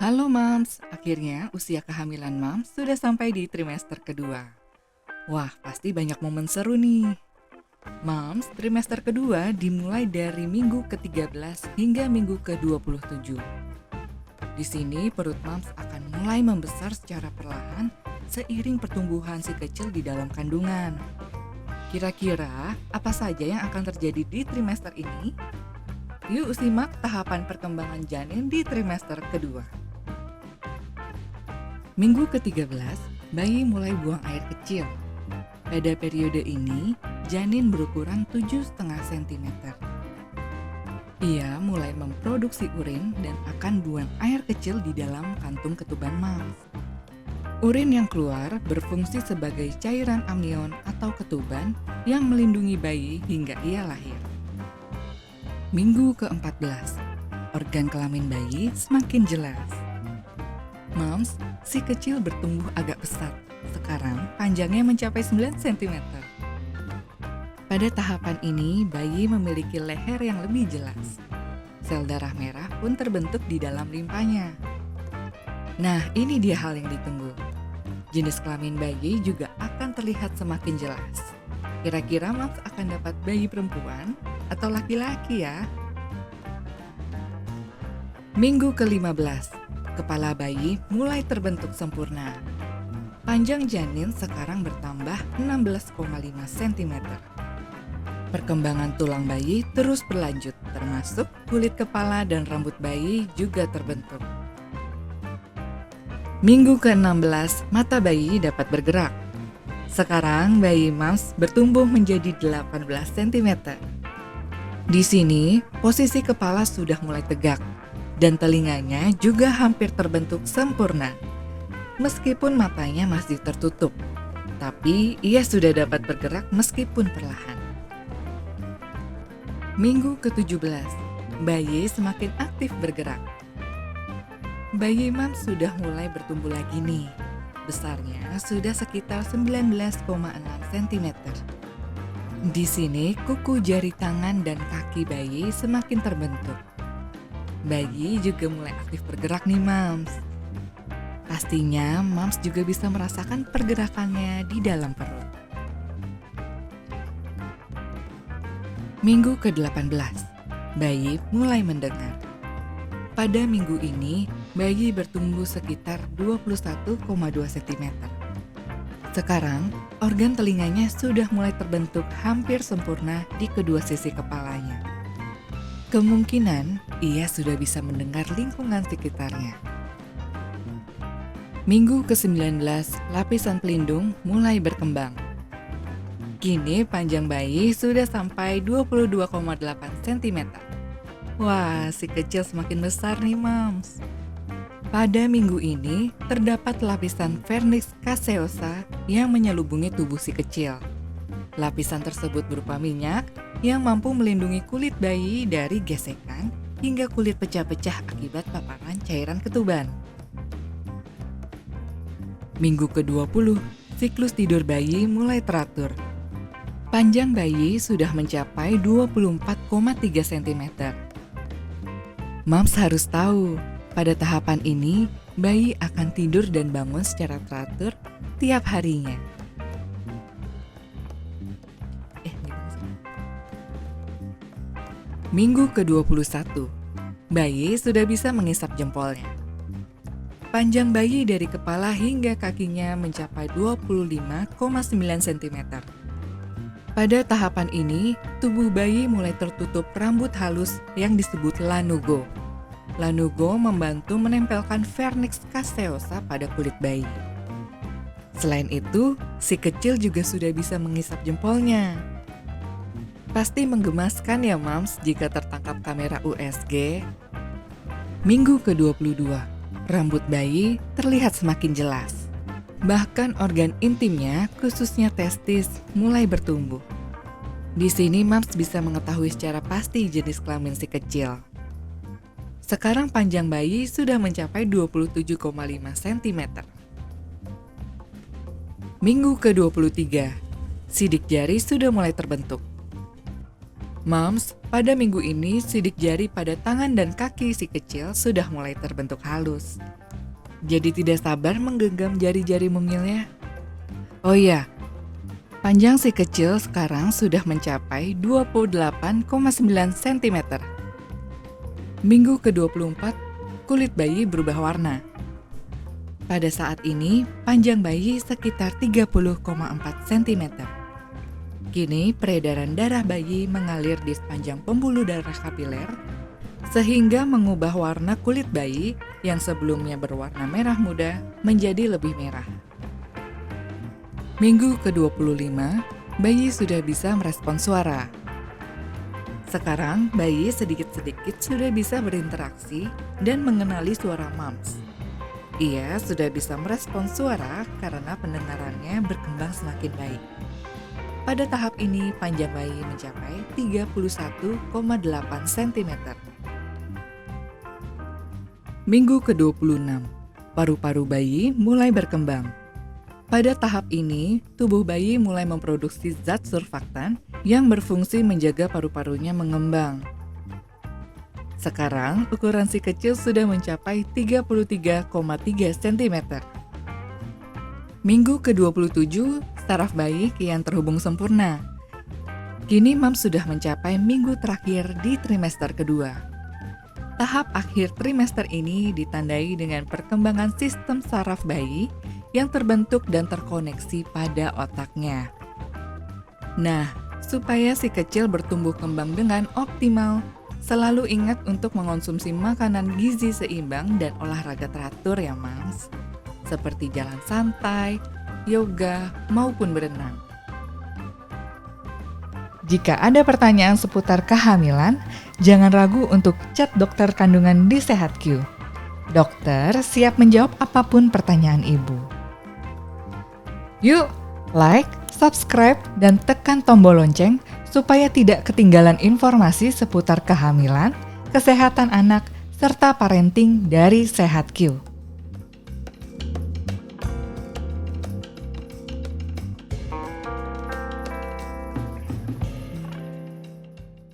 Halo Mams, akhirnya usia kehamilan Mams sudah sampai di trimester kedua. Wah, pasti banyak momen seru nih. Mams, trimester kedua dimulai dari minggu ke-13 hingga minggu ke-27. Di sini perut Mams akan mulai membesar secara perlahan seiring pertumbuhan si kecil di dalam kandungan. Kira-kira apa saja yang akan terjadi di trimester ini? Yuk simak tahapan perkembangan janin di trimester kedua. Minggu ke-13, bayi mulai buang air kecil. Pada periode ini, janin berukuran 7,5 cm. Ia mulai memproduksi urin dan akan buang air kecil di dalam kantung ketuban Mams. Urin yang keluar berfungsi sebagai cairan amnion atau ketuban yang melindungi bayi hingga ia lahir. Minggu ke-14, organ kelamin bayi semakin jelas. Mams, si kecil bertumbuh agak pesat. Sekarang panjangnya mencapai 9 cm. Pada tahapan ini, bayi memiliki leher yang lebih jelas. Sel darah merah pun terbentuk di dalam limpanya. Nah, ini dia hal yang ditunggu. Jenis kelamin bayi juga akan terlihat semakin jelas. Kira-kira Mams akan dapat bayi perempuan atau laki-laki ya? Minggu ke-15. Kepala bayi mulai terbentuk sempurna. Panjang janin sekarang bertambah 16,5 cm. Perkembangan tulang bayi terus berlanjut, termasuk kulit kepala dan rambut bayi juga terbentuk. Minggu ke-16, mata bayi dapat bergerak. Sekarang bayi Mams bertumbuh menjadi 18 cm. Di sini, posisi kepala sudah mulai tegak. Dan telinganya juga hampir terbentuk sempurna. Meskipun matanya masih tertutup, tapi ia sudah dapat bergerak meskipun perlahan. Minggu ke-17, bayi semakin aktif bergerak. Bayi Mams sudah mulai bertumbuh lagi nih. Besarnya sudah sekitar 19,6 cm. Di sini kuku jari tangan dan kaki bayi semakin terbentuk. Bayi juga mulai aktif bergerak nih Mams. Pastinya Mams juga bisa merasakan pergerakannya di dalam perut. Minggu ke-18, bayi mulai mendengar. Pada minggu ini, bayi bertumbuh sekitar 21,2 cm. Sekarang, organ telinganya sudah mulai terbentuk hampir sempurna di kedua sisi kepalanya. Kemungkinan ia sudah bisa mendengar lingkungan sekitarnya. Minggu ke-19, lapisan pelindung mulai berkembang. Kini panjang bayi sudah sampai 22,8 cm. Wah, si kecil semakin besar nih Mams. Pada minggu ini, terdapat lapisan vernix caseosa yang menyelubungi tubuh si kecil. Lapisan tersebut berupa minyak yang mampu melindungi kulit bayi dari gesekan hingga kulit pecah-pecah akibat paparan cairan ketuban. Minggu ke-20, siklus tidur bayi mulai teratur. Panjang bayi sudah mencapai 24,3 cm. Mams harus tahu, pada tahapan ini bayi akan tidur dan bangun secara teratur tiap harinya. Minggu ke-21, bayi sudah bisa mengisap jempolnya. Panjang bayi dari kepala hingga kakinya mencapai 25,9 cm. Pada tahapan ini, tubuh bayi mulai tertutup rambut halus yang disebut lanugo. Lanugo membantu menempelkan vernix caseosa pada kulit bayi. Selain itu, si kecil juga sudah bisa mengisap jempolnya. Pasti menggemaskan ya Mams jika tertangkap kamera USG. Minggu ke-22, rambut bayi terlihat semakin jelas. Bahkan organ intimnya, khususnya testis, mulai bertumbuh. Di sini Mams bisa mengetahui secara pasti jenis kelamin si kecil. Sekarang panjang bayi sudah mencapai 27,5 cm. Minggu ke-23, sidik jari sudah mulai terbentuk. Moms, pada minggu ini sidik jari pada tangan dan kaki si kecil sudah mulai terbentuk halus. Jadi tidak sabar menggenggam jari-jari mungilnya. Oh iya, panjang si kecil sekarang sudah mencapai 28,9 cm. Minggu ke-24, kulit bayi berubah warna. Pada saat ini, panjang bayi sekitar 30,4 cm. Kini, peredaran darah bayi mengalir di sepanjang pembuluh darah kapiler, sehingga mengubah warna kulit bayi yang sebelumnya berwarna merah muda menjadi lebih merah. Minggu ke-25, bayi sudah bisa merespons suara. Sekarang, bayi sedikit-sedikit sudah bisa berinteraksi dan mengenali suara moms. Ia sudah bisa merespons suara karena pendengarannya berkembang semakin baik. Pada tahap ini, panjang bayi mencapai 31,8 cm. Minggu ke-26, paru-paru bayi mulai berkembang. Pada tahap ini, tubuh bayi mulai memproduksi zat surfaktan yang berfungsi menjaga paru-parunya mengembang. Sekarang, ukuran si kecil sudah mencapai 33,3 cm. Minggu ke-27, saraf bayi kian terhubung sempurna. Kini moms sudah mencapai minggu terakhir di trimester kedua. Tahap akhir trimester ini ditandai dengan perkembangan sistem saraf bayi yang terbentuk dan terkoneksi pada otaknya. Nah, supaya si kecil bertumbuh kembang dengan optimal, selalu ingat untuk mengonsumsi makanan gizi seimbang dan olahraga teratur ya, Moms. Seperti jalan santai, yoga, maupun berenang. Jika ada pertanyaan seputar kehamilan, jangan ragu untuk chat dokter kandungan di SehatQ. Dokter siap menjawab apapun pertanyaan ibu. Yuk, like, subscribe, dan tekan tombol lonceng supaya tidak ketinggalan informasi seputar kehamilan, kesehatan anak, serta parenting dari SehatQ.